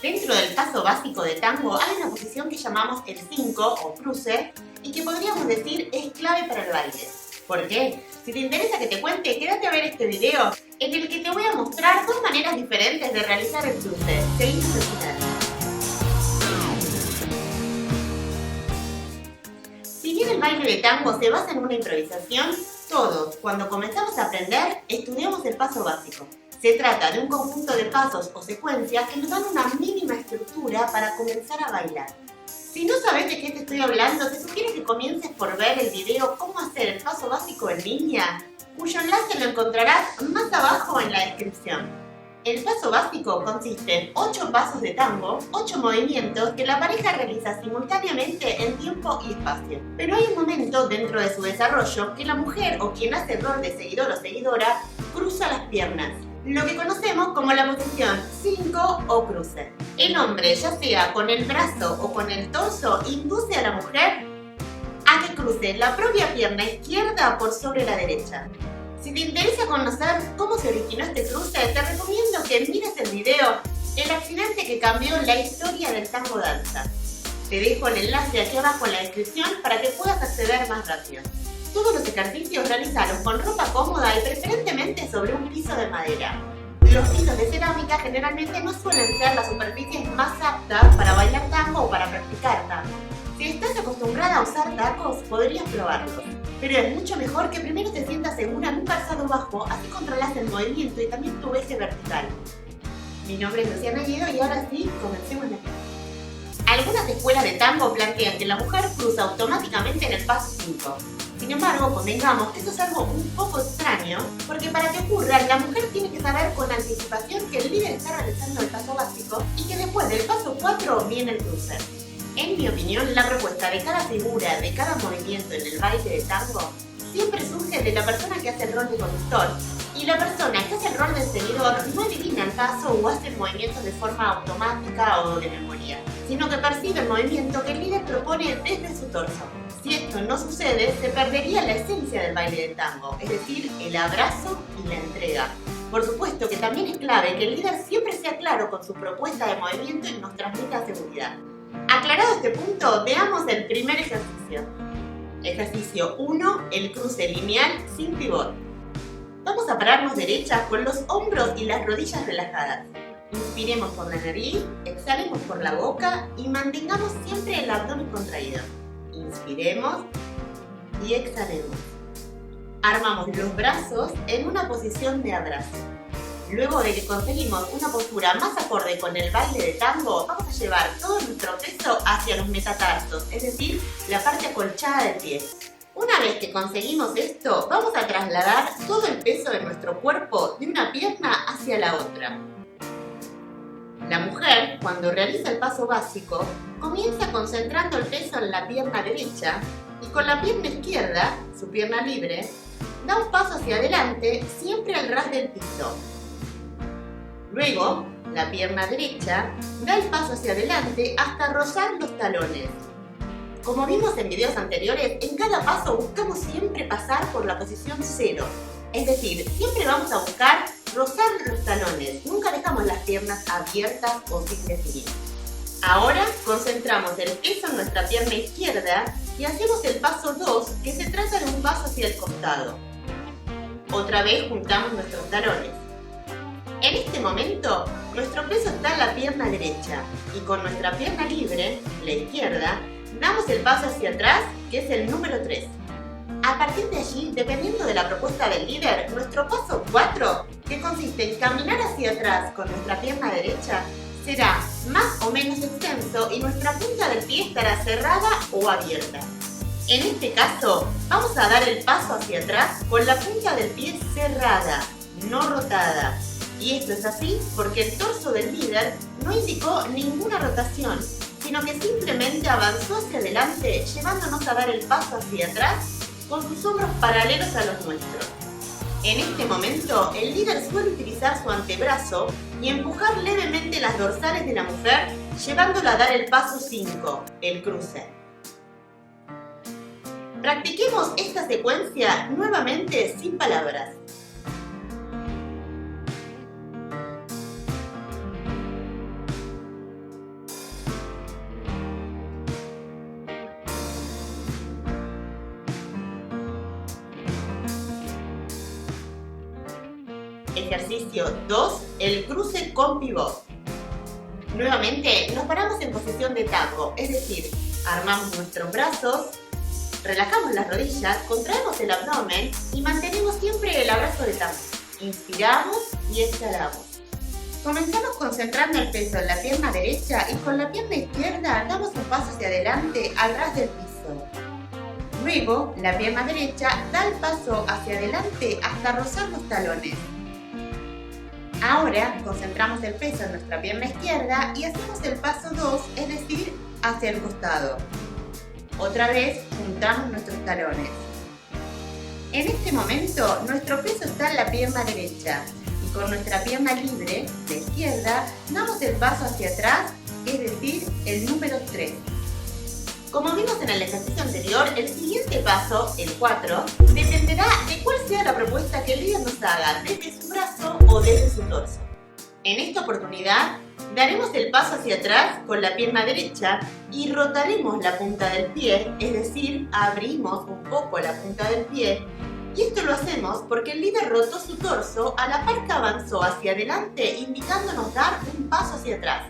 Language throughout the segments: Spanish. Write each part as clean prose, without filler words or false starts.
Dentro del paso básico de tango hay una posición que llamamos el 5 o cruce y que podríamos decir es clave para el baile. ¿Por qué? Si te interesa que te cuente, quédate a ver este video en el que te voy a mostrar dos maneras diferentes de realizar el cruce. Seguimos al final. Si bien el baile de tango se basa en una improvisación, todos, cuando comenzamos a aprender, estudiamos el paso básico. Se trata de un conjunto de pasos o secuencias que nos dan una mínima estructura para comenzar a bailar. Si no sabes de qué te estoy hablando, te sugiero que comiences por ver el video Cómo hacer el paso básico en línea, cuyo enlace lo encontrarás más abajo en la descripción. El paso básico consiste en 8 pasos de tango, 8 movimientos que la pareja realiza simultáneamente en tiempo y espacio. Pero hay un momento dentro de su desarrollo que la mujer o quien hace el rol de seguidor o seguidora cruza las piernas, lo que conocemos como la posición 5 o cruce. El hombre, ya sea con el brazo o con el torso, induce a la mujer a que cruce la propia pierna izquierda por sobre la derecha. Si te interesa conocer cómo se originó este cruce, te recomiendo que mires el video El accidente que cambió la historia del tango danza. Te dejo el enlace aquí abajo en la descripción para que puedas acceder más rápido. Todos los ejercicios realizaron con ropa cómoda y preferentemente sobre un piso de madera. Los pisos de cerámica generalmente no suelen ser las superficies más aptas para bailar tango o para practicar tango. Si estás acostumbrada a usar tacos, podrías probarlos. Pero es mucho mejor que primero te sientas segura en un calzado bajo, así controlas el movimiento y también tu eje vertical. Mi nombre es Luciana Guido y ahora sí, comencemos la clase. Algunas escuelas de tango plantean que la mujer cruza automáticamente en el paso 5. Sin embargo, convengamos que esto es algo un poco extraño, porque para que ocurra, la mujer tiene que saber con anticipación que el líder está realizando el paso básico y que después del paso 4 viene el cruce. En mi opinión, la propuesta de cada figura, de cada movimiento en el baile de tango, siempre surge de la persona que hace el rol de conductor, y la persona que hace el rol de seguidor no adivina el paso o hace el movimiento de forma automática o de memoria, sino que percibe el movimiento que el líder propone desde su torso. Si esto no sucede, se perdería la esencia del baile de tango, es decir, el abrazo y la entrega. Por supuesto que también es clave que el líder siempre sea claro con su propuesta de movimiento y nos transmita seguridad. Aclarado este punto, veamos el primer ejercicio. Ejercicio 1, el cruce lineal sin pivot. Vamos a pararnos derechas con los hombros y las rodillas relajadas. Inspiremos por la nariz, exhalemos por la boca y mantengamos siempre el abdomen contraído. Inspiremos y exhalemos. Armamos los brazos en una posición de abrazo. Luego de que conseguimos una postura más acorde con el baile de tango, vamos a llevar todo nuestro peso hacia los metatarsos, es decir, la parte acolchada del pie. Una vez que conseguimos esto, vamos a trasladar todo el peso de nuestro cuerpo de una pierna hacia la otra. La mujer, cuando realiza el paso básico, comienza concentrando el peso en la pierna derecha y con la pierna izquierda, su pierna libre, da un paso hacia adelante siempre al ras del piso. Luego, la pierna derecha da el paso hacia adelante hasta rozar los talones. Como vimos en videos anteriores, en cada paso buscamos siempre pasar por la posición 0. Es decir, siempre vamos a buscar rozar los talones, nunca dejamos las piernas abiertas o sin definir. Ahora concentramos el peso en nuestra pierna izquierda y hacemos el paso 2, que se trata de un paso hacia el costado. Otra vez juntamos nuestros talones. En este momento, nuestro peso está en la pierna derecha y con nuestra pierna libre, la izquierda, damos el paso hacia atrás, que es el número 3. A partir de allí, dependiendo de la propuesta del líder, nuestro paso 4, que consiste en caminar hacia atrás con nuestra pierna derecha, será más o menos extenso y nuestra punta del pie estará cerrada o abierta. En este caso, vamos a dar el paso hacia atrás con la punta del pie cerrada, no rotada. Y esto es así porque el torso del líder no indicó ninguna rotación, sino que simplemente avanzó hacia adelante, llevándonos a dar el paso hacia atrás con sus hombros paralelos a los nuestros. En este momento, el líder suele utilizar su antebrazo y empujar levemente las dorsales de la mujer, llevándola a dar el paso 5, el cruce. Practiquemos esta secuencia nuevamente sin palabras. Ejercicio 2, el cruce con pivot. Nuevamente nos paramos en posición de tango, es decir, armamos nuestros brazos, relajamos las rodillas, contraemos el abdomen y mantenemos siempre el abrazo de tango. Inspiramos y exhalamos. Comenzamos concentrando el peso en la pierna derecha y con la pierna izquierda damos un paso hacia adelante al ras del piso. Luego, la pierna derecha da el paso hacia adelante hasta rozar los talones. Ahora, concentramos el peso en nuestra pierna izquierda y hacemos el paso 2, es decir, hacia el costado. Otra vez, juntamos nuestros talones. En este momento, nuestro peso está en la pierna derecha y con nuestra pierna libre, de izquierda, damos el paso hacia atrás, es decir, el número 3. Como vimos en el ejercicio anterior, el siguiente paso, el 4, dependerá de cuál sea la propuesta que el líder nos haga desde su brazo o desde su torso. En esta oportunidad, daremos el paso hacia atrás con la pierna derecha y rotaremos la punta del pie, es decir, abrimos un poco la punta del pie. Y esto lo hacemos porque el líder rotó su torso a la par que avanzó hacia adelante, indicándonos dar un paso hacia atrás.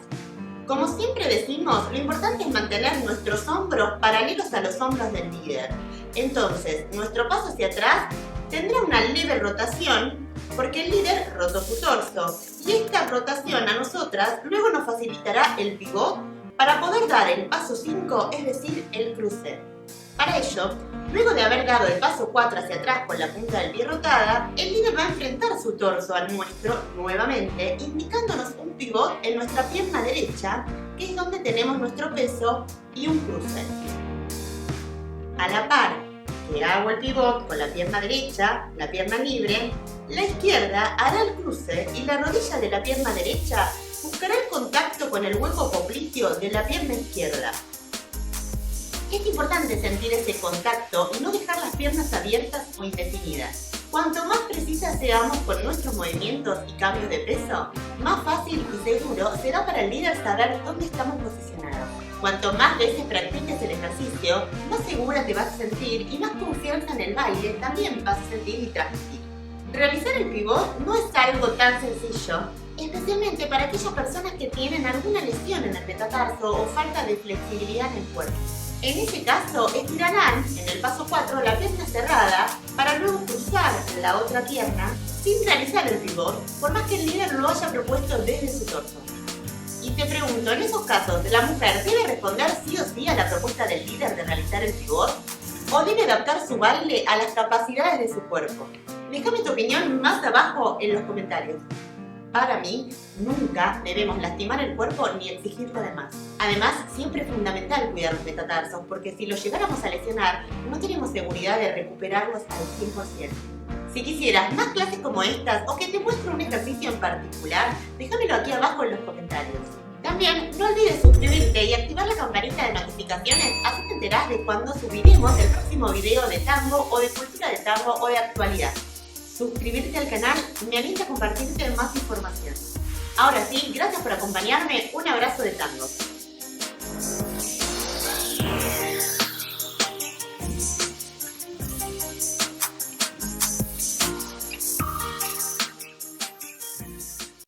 Como siempre decimos, lo importante es mantener nuestros hombros paralelos a los hombros del líder. Entonces, nuestro paso hacia atrás tendrá una leve rotación porque el líder rotó su torso. Y esta rotación a nosotras luego nos facilitará el pivot para poder dar el paso 5, es decir, el cruce. Para ello, luego de haber dado el paso 4 hacia atrás con la punta del pie rotada, el líder va a enfrentar su torso al nuestro nuevamente, indicándonos un pivot en nuestra pierna derecha, que es donde tenemos nuestro peso, y un cruce. A la par que hago el pivot con la pierna derecha, la pierna libre, la izquierda hará el cruce y la rodilla de la pierna derecha buscará el contacto con el hueco popliteo de la pierna izquierda. Es importante sentir ese contacto y no dejar las piernas abiertas o indefinidas. Cuanto más precisas seamos con nuestros movimientos y cambios de peso, más fácil y seguro será para el líder saber dónde estamos posicionados. Cuanto más veces practiques el ejercicio, más segura te vas a sentir y más confianza en el baile también vas a sentir y transmitir. Realizar el pivot no es algo tan sencillo, especialmente para aquellas personas que tienen alguna lesión en el metatarso o falta de flexibilidad en el cuerpo. En ese caso, estirarán en el paso 4 la pierna cerrada para luego cruzar la otra pierna sin realizar el pivot, por más que el líder lo haya propuesto desde su torso. Y te pregunto, en esos casos, ¿la mujer debe responder sí o sí a la propuesta del líder de realizar el pivot? ¿O debe adaptar su baile a las capacidades de su cuerpo? Déjame tu opinión más abajo en los comentarios. Para mí, nunca debemos lastimar el cuerpo ni exigirlo de más. Además, siempre es fundamental cuidar los metatarsos, porque si los llegáramos a lesionar, no tenemos seguridad de recuperarlos al 100%. Si quisieras más clases como estas o que te muestre un ejercicio en particular, déjamelo aquí abajo en los comentarios. También no olvides suscribirte y activar la campanita de notificaciones, así te enterás de cuando subiremos el próximo video de tango o de cultura de tango o de actualidad. Suscribirte al canal me anima a compartirte más información. Ahora sí, gracias por acompañarme, un abrazo de tango.